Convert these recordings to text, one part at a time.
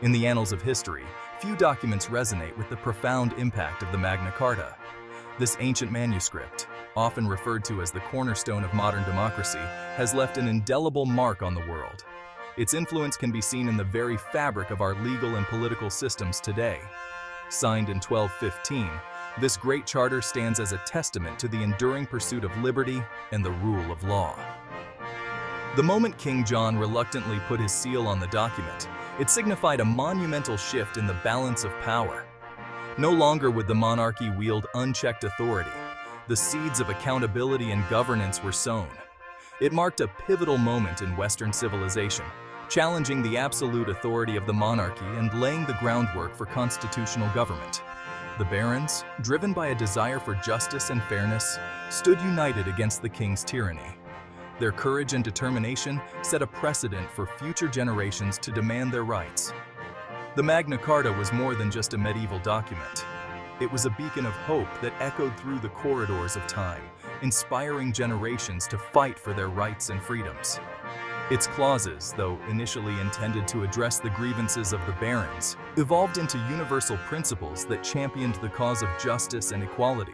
In the annals of history, few documents resonate with the profound impact of the Magna Carta. This ancient manuscript, often referred to as the cornerstone of modern democracy, has left an indelible mark on the world. Its influence can be seen in the very fabric of our legal and political systems today. Signed in 1215, this great charter stands as a testament to the enduring pursuit of liberty and the rule of law. The moment King John reluctantly put his seal on the document, it signified a monumental shift in the balance of power. No longer would the monarchy wield unchecked authority. The seeds of accountability and governance were sown. It marked a pivotal moment in Western civilization, challenging the absolute authority of the monarchy and laying the groundwork for constitutional government. The barons, driven by a desire for justice and fairness, stood united against the king's tyranny. Their courage and determination set a precedent for future generations to demand their rights. The Magna Carta was more than just a medieval document. It was a beacon of hope that echoed through the corridors of time, inspiring generations to fight for their rights and freedoms. Its clauses, though initially intended to address the grievances of the barons, evolved into universal principles that championed the cause of justice and equality.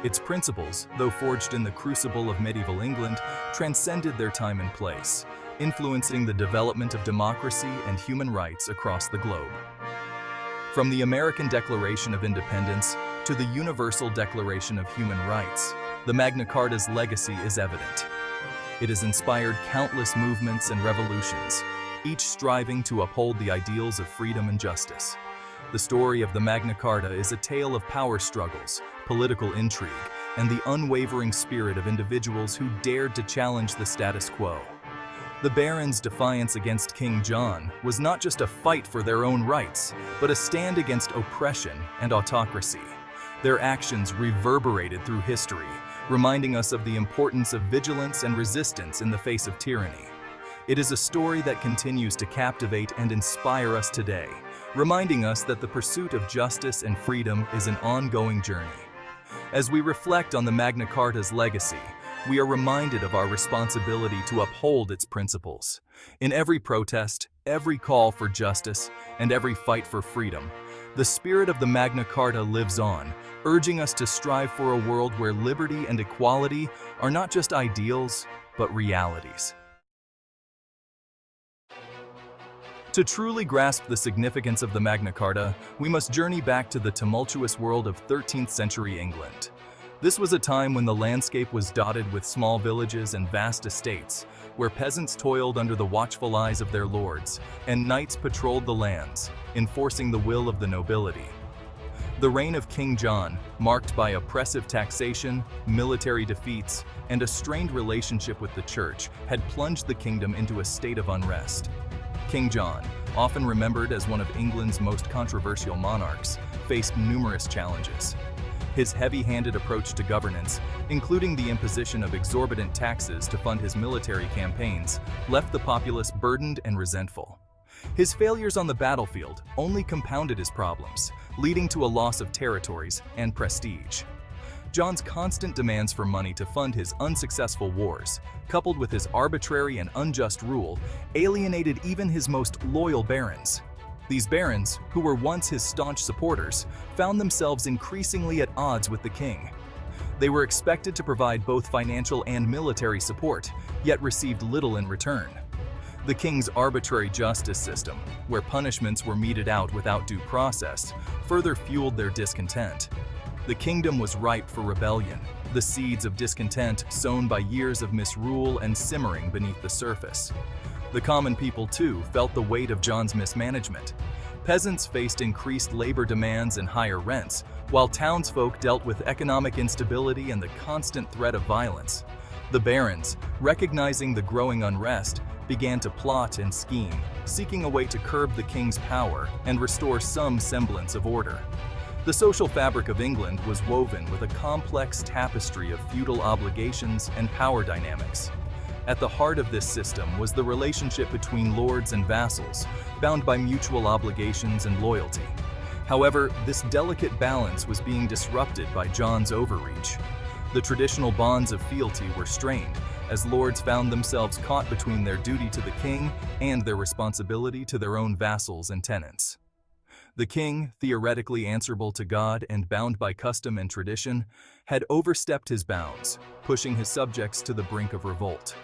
Its principles, though forged in the crucible of medieval England, transcended their time and place, influencing the development of democracy and human rights across the globe. From the American Declaration of Independence to the Universal Declaration of Human Rights, the Magna Carta's legacy is evident. It has inspired countless movements and revolutions, each striving to uphold the ideals of freedom and justice. The story of the Magna Carta is a tale of power struggles, political intrigue, and the unwavering spirit of individuals who dared to challenge the status quo. The barons' defiance against King John was not just a fight for their own rights, but a stand against oppression and autocracy. Their actions reverberated through history, reminding us of the importance of vigilance and resistance in the face of tyranny. It is a story that continues to captivate and inspire us today, reminding us that the pursuit of justice and freedom is an ongoing journey. As we reflect on the Magna Carta's legacy, we are reminded of our responsibility to uphold its principles. In every protest, every call for justice, and every fight for freedom, the spirit of the Magna Carta lives on, urging us to strive for a world where liberty and equality are not just ideals, but realities. To truly grasp the significance of the Magna Carta, we must journey back to the tumultuous world of 13th century England. This was a time when the landscape was dotted with small villages and vast estates, where peasants toiled under the watchful eyes of their lords, and knights patrolled the lands, enforcing the will of the nobility. The reign of King John, marked by oppressive taxation, military defeats, and a strained relationship with the church, had plunged the kingdom into a state of unrest. King John, often remembered as one of England's most controversial monarchs, faced numerous challenges. His heavy-handed approach to governance, including the imposition of exorbitant taxes to fund his military campaigns, left the populace burdened and resentful. His failures on the battlefield only compounded his problems, leading to a loss of territories and prestige. John's constant demands for money to fund his unsuccessful wars, coupled with his arbitrary and unjust rule, alienated even his most loyal barons. These barons, who were once his staunch supporters, found themselves increasingly at odds with the king. They were expected to provide both financial and military support, yet received little in return. The king's arbitrary justice system, where punishments were meted out without due process, further fueled their discontent. The kingdom was ripe for rebellion, the seeds of discontent sown by years of misrule and simmering beneath the surface. The common people, too, felt the weight of John's mismanagement. Peasants faced increased labor demands and higher rents, while townsfolk dealt with economic instability and the constant threat of violence. The barons, recognizing the growing unrest, began to plot and scheme, seeking a way to curb the king's power and restore some semblance of order. The social fabric of England was woven with a complex tapestry of feudal obligations and power dynamics. At the heart of this system was the relationship between lords and vassals, bound by mutual obligations and loyalty. However, this delicate balance was being disrupted by John's overreach. The traditional bonds of fealty were strained, as lords found themselves caught between their duty to the king and their responsibility to their own vassals and tenants. The king, theoretically answerable to God and bound by custom and tradition, had overstepped his bounds, pushing his subjects to the brink of revolt.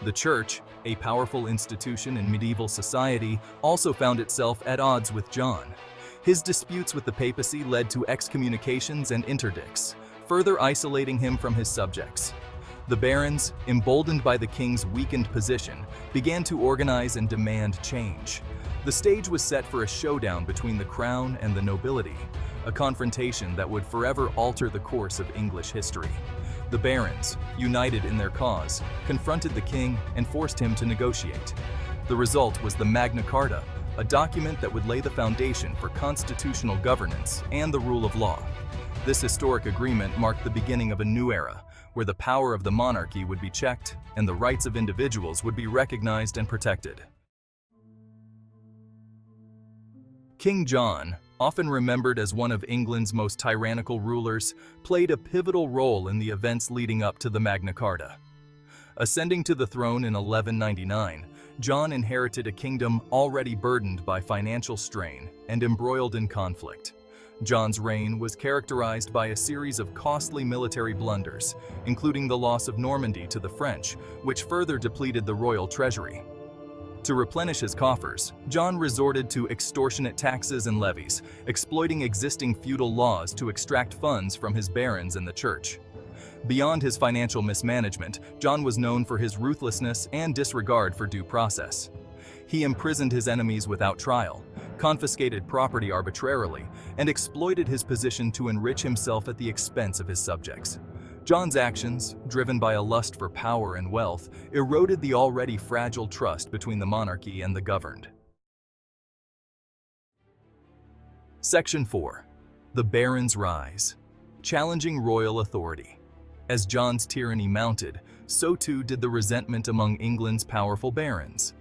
The church, a powerful institution in medieval society, also found itself at odds with John. His disputes with the papacy led to excommunications and interdicts, further isolating him from his subjects. The barons, emboldened by the king's weakened position, began to organize and demand change. The stage was set for a showdown between the crown and the nobility, a confrontation that would forever alter the course of English history. The barons, united in their cause, confronted the king and forced him to negotiate. The result was the Magna Carta, a document that would lay the foundation for constitutional governance and the rule of law. This historic agreement marked the beginning of a new era, where the power of the monarchy would be checked and the rights of individuals would be recognized and protected. King John, often remembered as one of England's most tyrannical rulers, played a pivotal role in the events leading up to the Magna Carta. Ascending to the throne in 1199, John inherited a kingdom already burdened by financial strain and embroiled in conflict. John's reign was characterized by a series of costly military blunders, including the loss of Normandy to the French, which further depleted the royal treasury. To replenish his coffers, John resorted to extortionate taxes and levies, exploiting existing feudal laws to extract funds from his barons and the church. Beyond his financial mismanagement, John was known for his ruthlessness and disregard for due process. He imprisoned his enemies without trial, confiscated property arbitrarily, and exploited his position to enrich himself at the expense of his subjects. John's actions, driven by a lust for power and wealth, eroded the already fragile trust between the monarchy and the governed. Section 4. The Barons' Rise. Challenging royal authority. As John's tyranny mounted, so too did the resentment among England's powerful barons.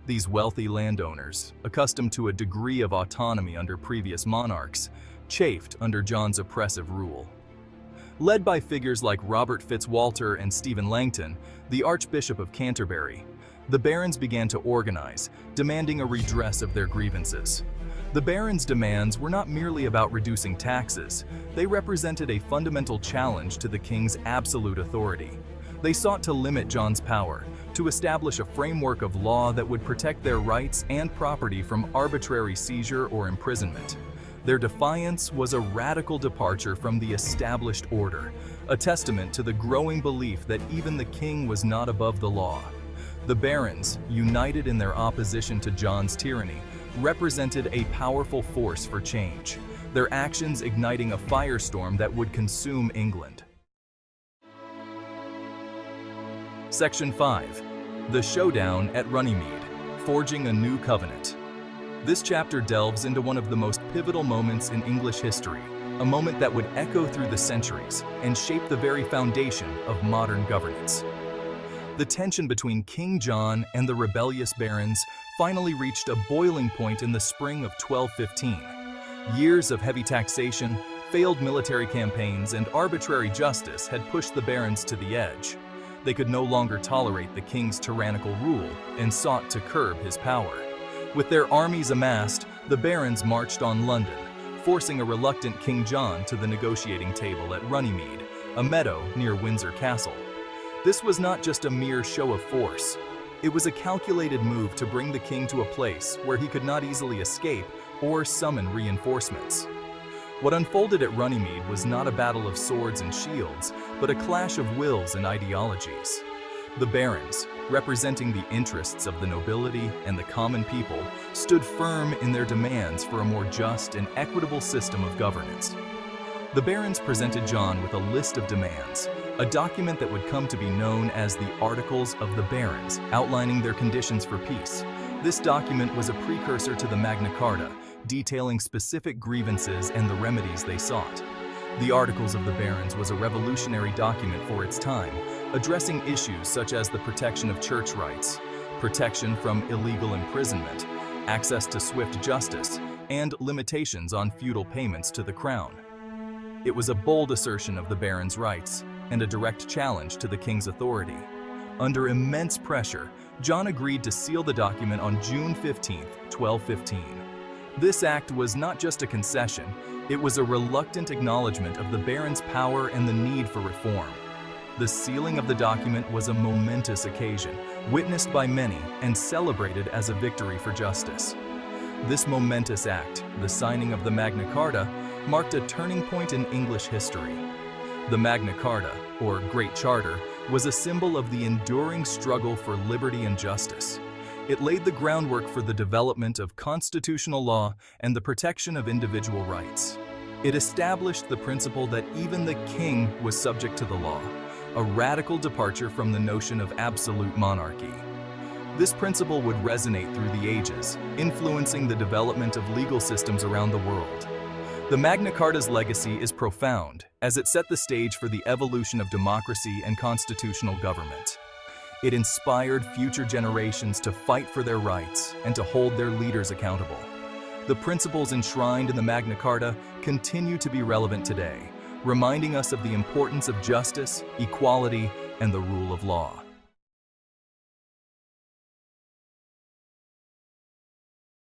These wealthy landowners, accustomed to a degree of autonomy under previous monarchs, chafed under John's oppressive rule. Led by figures like Robert FitzWalter and Stephen Langton, the Archbishop of Canterbury, the barons began to organize, demanding a redress of their grievances. The barons' demands were not merely about reducing taxes, they represented a fundamental challenge to the king's absolute authority. They sought to limit John's power, to establish a framework of law that would protect their rights and property from arbitrary seizure or imprisonment. Their defiance was a radical departure from the established order, a testament to the growing belief that even the king was not above the law. The barons, united in their opposition to John's tyranny, represented a powerful force for change, their actions igniting a firestorm that would consume England. Section 5. The Showdown at Runnymede, Forging a New Covenant. This chapter delves into one of the most pivotal moments in English history, a moment that would echo through the centuries and shape the very foundation of modern governance. The tension between King John and the rebellious barons finally reached a boiling point in the spring of 1215. Years of heavy taxation, failed military campaigns, and arbitrary justice had pushed the barons to the edge. They could no longer tolerate the king's tyrannical rule and sought to curb his power. With their armies amassed, the barons marched on London, forcing a reluctant King John to the negotiating table at Runnymede, a meadow near Windsor Castle. This was not just a mere show of force. It was a calculated move to bring the king to a place where he could not easily escape or summon reinforcements. What unfolded at Runnymede was not a battle of swords and shields, but a clash of wills and ideologies. The barons, representing the interests of the nobility and the common people, stood firm in their demands for a more just and equitable system of governance. The barons presented John with a list of demands, a document that would come to be known as the Articles of the Barons, outlining their conditions for peace. This document was a precursor to the Magna Carta, detailing specific grievances and the remedies they sought. The Articles of the Barons was a revolutionary document for its time, addressing issues such as the protection of church rights, protection from illegal imprisonment, access to swift justice, and limitations on feudal payments to the crown. It was a bold assertion of the barons' rights and a direct challenge to the king's authority. Under immense pressure, John agreed to seal the document on June 15, 1215. This act was not just a concession, it was a reluctant acknowledgement of the barons' power and the need for reform. The sealing of the document was a momentous occasion, witnessed by many and celebrated as a victory for justice. This momentous act, the signing of the Magna Carta, marked a turning point in English history. The Magna Carta, or Great Charter, was a symbol of the enduring struggle for liberty and justice. It laid the groundwork for the development of constitutional law and the protection of individual rights. It established the principle that even the king was subject to the law, a radical departure from the notion of absolute monarchy. This principle would resonate through the ages, influencing the development of legal systems around the world. The Magna Carta's legacy is profound, as it set the stage for the evolution of democracy and constitutional government. It inspired future generations to fight for their rights and to hold their leaders accountable. The principles enshrined in the Magna Carta continue to be relevant today, reminding us of the importance of justice, equality, and the rule of law.